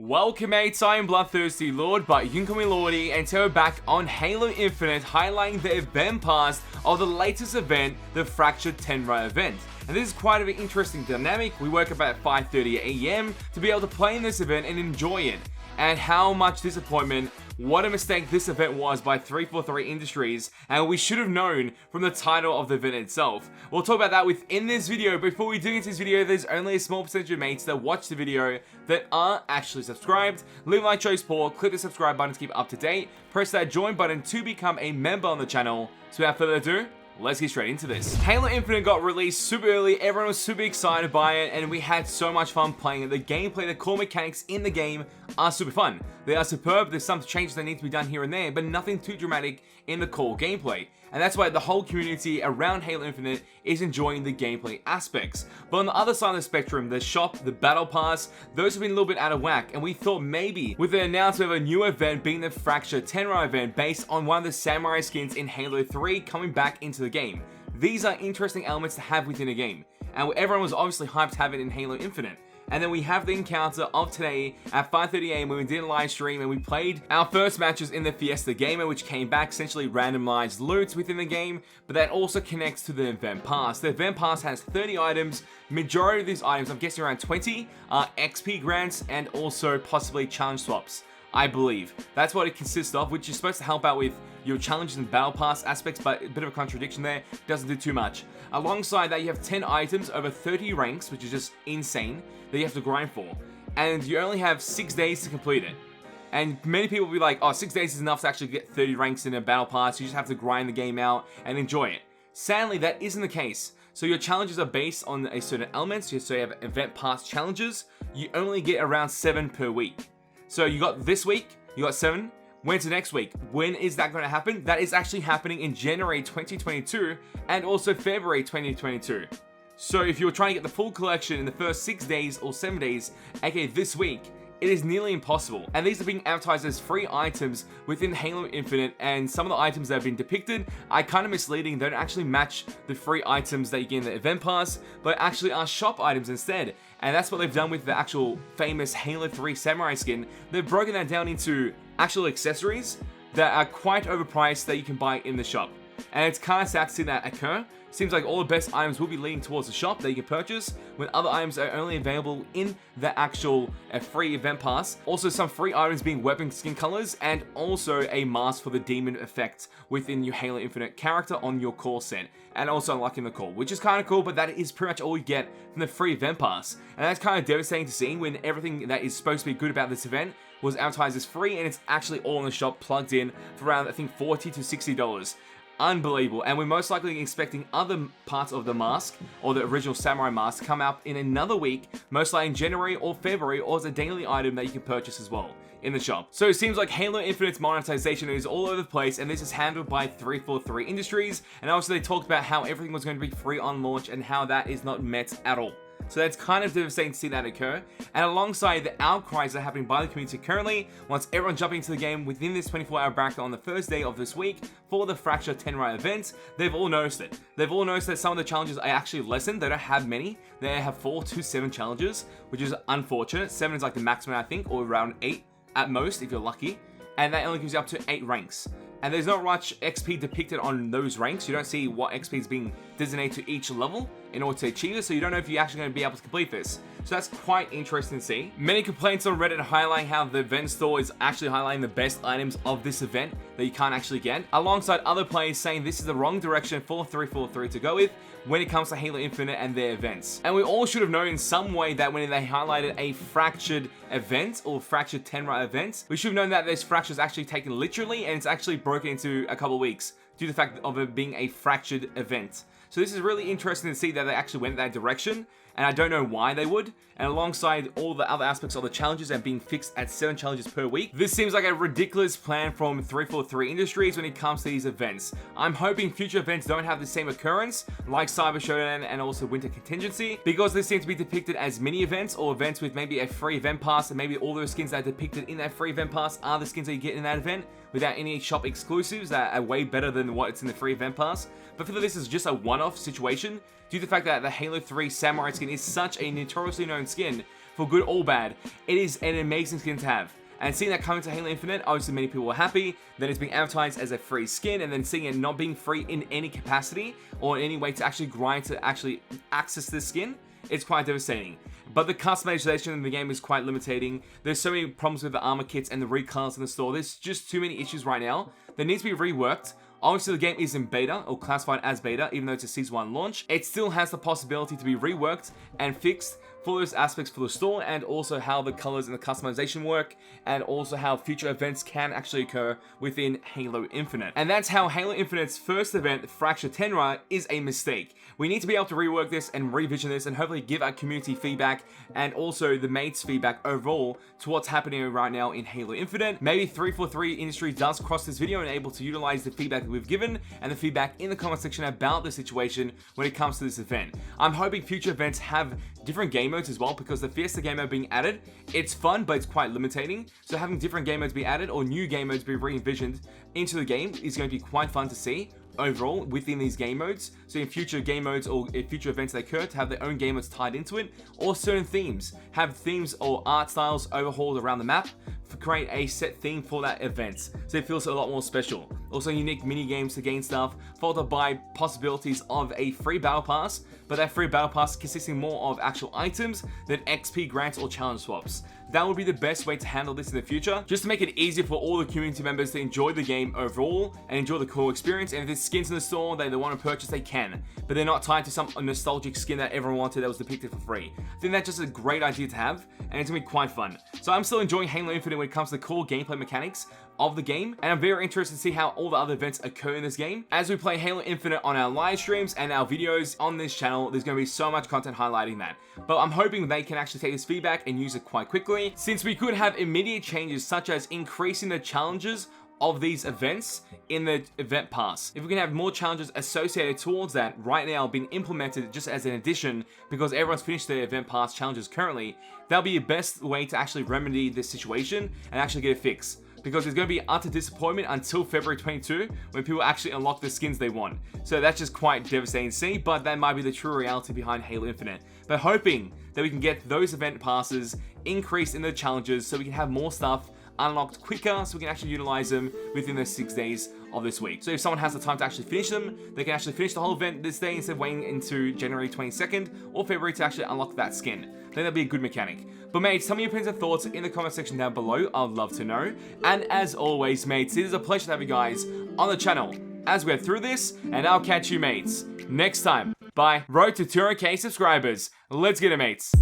Welcome mates, I am BloodThirstyLord, but you can call me Lordy, and today we're back on Halo Infinite, highlighting the event pass of the latest event, the Fractured Tenrai event. And this is quite an interesting dynamic. We woke up at 5:30 AM to be able to play in this event and enjoy it. And how much disappointment, what a mistake this event was by 343 Industries, and we should have known from the title of the event itself. We'll talk about that within this video. Before we do get into this video, there's only a small percentage of mates that watch the video that are actually subscribed. Leave a like, show support, click the subscribe button to keep up to date, press that join button to become a member on the channel. So without further ado, let's get straight into this. Halo Infinite got released super early, everyone was super excited by it, and we had so much fun playing it. The gameplay, the core mechanics in the game are super fun. They are superb, there's some changes that need to be done here and there, but nothing too dramatic in the core gameplay. And that's why the whole community around Halo Infinite is enjoying the gameplay aspects. But on the other side of the spectrum, the shop, the battle pass, those have been a little bit out of whack, and we thought maybe with the announcement of a new event being the Fractured Tenrai event based on one of the samurai skins in Halo 3 coming back into the game. These are interesting elements to have within a game, and everyone was obviously hyped to have it in Halo Infinite. And then we have the encounter of today at 5:30 AM when we did a live stream and we played our first matches in the Fiesta Gamer, which came back essentially randomized loot within the game, but that also connects to the event pass. The event pass has 30 items. Majority of these items, I'm guessing around 20, are XP grants and also possibly challenge swaps, I believe. That's what it consists of, which is supposed to help out with your challenges and battle pass aspects, but a bit of a contradiction there, doesn't do too much. Alongside that, you have 10 items over 30 ranks, which is just insane, that you have to grind for. And you only have 6 days to complete it. And many people will be like, oh, 6 days is enough to actually get 30 ranks in a battle pass, you just have to grind the game out and enjoy it. Sadly, that isn't the case. So your challenges are based on a certain element, so you have event pass challenges, you only get around 7 per week. So you got this week, you got 7. When's the next week? When is that going to happen? That is actually happening in January 2022 and also February 2022. So if you're trying to get the full collection in the first 6 days or 7 days, aka this week, it is nearly impossible. And these are being advertised as free items within Halo Infinite, and some of the items that have been depicted are kind of misleading. They don't actually match the free items that you get in the event pass, but actually are shop items instead. And that's what they've done with the actual famous Halo 3 samurai skin. They've broken that down into actual accessories that are quite overpriced that you can buy in the shop. And it's kind of sad to see that occur. Seems like all the best items will be leading towards the shop that you can purchase, when other items are only available in the actual free event pass. Also some free items being weapon skin colors, and also a mask for the demon effect within your Halo Infinite character on your core set, and also unlocking the core, which is kind of cool, but that is pretty much all you get from the free event pass. And that's kind of devastating to see when everything that is supposed to be good about this event was advertised as free, and it's actually all in the shop plugged in for around, I think, $40 to $60. Unbelievable. And we're most likely expecting other parts of the mask, or the original samurai mask, to come out in another week, most likely in January or February, or as a daily item that you can purchase as well in the shop. So it seems like Halo Infinite's monetization is all over the place, and this is handled by 343 Industries. And also they talked about how everything was going to be free on launch and how that is not met at all. So that's kind of devastating to see that occur. And alongside the outcries that are happening by the community currently, once everyone jumping into the game within this 24-hour bracket on the first day of this week for the Fractured Tenrai event, they've all noticed it. They've all noticed that some of the challenges are actually lessened. They don't have many. They have 4 to 7 challenges, which is unfortunate. 7 is like the maximum, I think, or around 8 at most if you're lucky. And that only gives you up to 8 ranks. And there's not much XP depicted on those ranks. You don't see what XP is being designated to each level in order to achieve it, so you don't know if you're actually going to be able to complete this. So that's quite interesting to see. Many complaints on Reddit highlighting how the event store is actually highlighting the best items of this event that you can't actually get, alongside other players saying this is the wrong direction for 343 to go with when it comes to Halo Infinite and their events. And we all should have known in some way that when they highlighted a fractured event or Fractured Tenrai event, we should have known that this fracture is actually taken literally, and it's actually broken into a couple of weeks due to the fact of it being a fractured event. So this is really interesting to see that they actually went that direction, and I don't know why they would. And alongside all the other aspects of the challenges and being fixed at 7 challenges per week, this seems like a ridiculous plan from 343 Industries when it comes to these events. I'm hoping future events don't have the same occurrence, like Cyber Showdown and also Winter Contingency, because they seem to be depicted as mini events or events with maybe a free event pass, and maybe all those skins that are depicted in that free event pass are the skins that you get in that event, without any shop exclusives that are way better than what's in the free event pass. But for this is just a one-off situation, due to the fact that the Halo 3 Samurai skin is such a notoriously known skin. for good or bad, it is an amazing skin to have. And seeing that coming to Halo Infinite, obviously many people were happy. Then it's being advertised as a free skin, and then seeing it not being free in any capacity or in any way to actually grind to actually access this skin, it's quite devastating. But the customization in the game is quite limiting. There's so many problems with the armor kits and the recolors in the store. There's just too many issues right now that needs to be reworked. Obviously, the game is in beta, or classified as beta, even though it's a Season 1 launch. It still has the possibility to be reworked and fixed for those aspects for the store, and also how the colors and the customization work, and also how future events can actually occur within Halo Infinite. And that's how Halo Infinite's first event, Fractured Tenrai, is a mistake. We need to be able to rework this and revision this, and hopefully give our community feedback, and also the mates feedback overall to what's happening right now in Halo Infinite. Maybe 343 Industry does cross this video and able to utilize the feedback that we've given, and the feedback in the comment section about the situation when it comes to this event. I'm hoping future events have different game modes as well, because the Fiesta game mode being added, it's fun, but it's quite limiting. So having different game modes be added, or new game modes be re-envisioned into the game, is going to be quite fun to see overall within these game modes. So in future game modes or in future events that occur, to have their own game modes tied into it, or certain themes, have themes or art styles overhauled around the map, to create a set theme for that event, so it feels a lot more special. Also unique mini games to gain stuff, followed up by possibilities of a free battle pass, but that free battle pass consisting more of actual items than XP grants or challenge swaps. That would be the best way to handle this in the future, just to make it easier for all the community members to enjoy the game overall and enjoy the cool experience. And if there's skins in the store that they want to purchase, they can, but they're not tied to some nostalgic skin that everyone wanted that was depicted for free. I think that's just a great idea to have, and it's gonna be quite fun. So I'm still enjoying Halo Infinite when it comes to the cool gameplay mechanics of the game, and I'm very interested to see how all the other events occur in this game. As we play Halo Infinite on our live streams and our videos on this channel, there's going to be so much content highlighting that. But I'm hoping they can actually take this feedback and use it quite quickly, since we could have immediate changes such as increasing the challenges of these events in the event pass. If we can have more challenges associated towards that right now being implemented just as an addition, because everyone's finished their event pass challenges currently, that'll be the best way to actually remedy this situation and actually get it fixed. Because there's going to be utter disappointment until February 22 when people actually unlock the skins they want. So that's just quite devastating to see, but that might be the true reality behind Halo Infinite. But hoping that we can get those event passes increased in the challenges so we can have more stuff unlocked quicker, so we can actually utilize them within those 6 days of this week. So if someone has the time to actually finish them, they can actually finish the whole event this day instead of waiting into January 22nd or February to actually unlock that skin. I think that'd be a good mechanic. But mates, tell me your opinions and thoughts in the comment section down below. I'd love to know. And as always, mates, it is a pleasure to have you guys on the channel as we head through this, and I'll catch you, mates, next time. Bye. Road to 200k subscribers. Let's get it, mates.